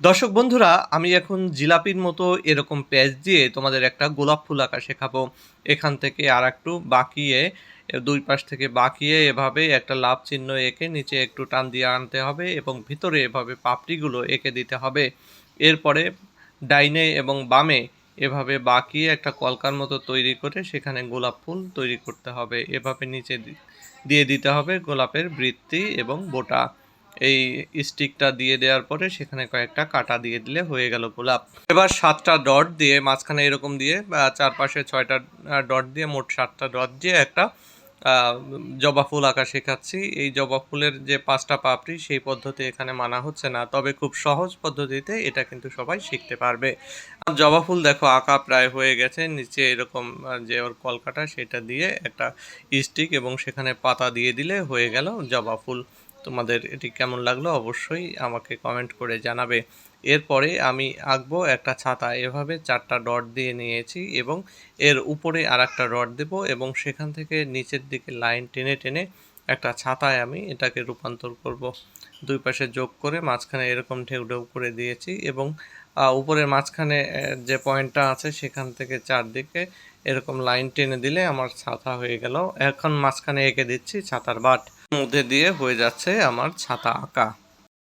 দর্শক বন্ধুরা, আমি এখন জিলাপির মতো এরকম পেঁয়াজ দিয়ে তোমাদের একটা গোলাপ ফুল আঁকা শেখাবো। এখান থেকে আরেকটু বাঁকিয়ে ২ পাশ থেকে বাঁকিয়ে এভাবে একটা লাভ চিহ্ন এঁকে নিচে একটু টান দিয়ে আনতে হবে এবং ভিতরে এভাবে পাপড়িগুলো এঁকে দিতে হবে। এরপরে ডাইনে এবং বামে এভাবে বাঁকিয়ে একটা কলকার মতো তৈরি করে সেখানে গোলাপ ফুল তৈরি করতে হবে। এভাবে নিচে দিয়ে দিতে হবে গোলাপের বৃত্তি এবং বোটা। এই স্টিকটা দিয়ে দেওয়ার পরে সেখানে কয়েকটা কাটা দিয়ে দিলে হয়ে গেল গোলাপ। এবার ৭টা ডট দিয়ে মাঝখানে এরকম দিয়ে চারপাশে ৬টা ডট দিয়ে মোট ৭টা ডট দিয়ে একটা জবা ফুল আঁকা শেখাচ্ছি। এই জবা ফুলের যে ৫টা পাপড়ি সেই পদ্ধতি এখানে মানা হচ্ছে না, তবে খুব সহজ পদ্ধতিতে এটা কিন্তু সবাই শিখতে পারবে। জবা ফুল দেখো আঁকা প্রায় হয়ে গেছে। নিচে এরকম যে ওর কলকাটা সেটা দিয়ে একটা স্টিক এবং সেখানে পাতা দিয়ে দিলে হয়ে গেল জবা ফুল। তোমাদের এটি কেমন লাগলো অবশ্যই আমাকে কমেন্ট করে জানাবে। এরপরে আমি আঁকবো একটা ছাতা। এভাবে ৪টা ডট দিয়ে নিয়েছি এবং এর উপরে আরেকটা ডট দেব এবং সেখান থেকে নিচের দিকে লাইন টেনে টেনে একটা ছাতায় আমি এটাকে রূপান্তর করব। ২ পাশে যোগ করে মাঝখানে এরকম ঢেউ ঢেউ করে দিয়েছি এবং উপরের মাঝখানে যে পয়েন্টটা আছে সেখান থেকে চারদিকে এরকম লাইন টেনে দিলে আমার ছাতা হয়ে গেল। এখন মাঝখানে এঁকে দিচ্ছি ছাতার বাট, মধ্যে দিয়ে হয়ে যাচ্ছে আমার ছাতা আঁকা।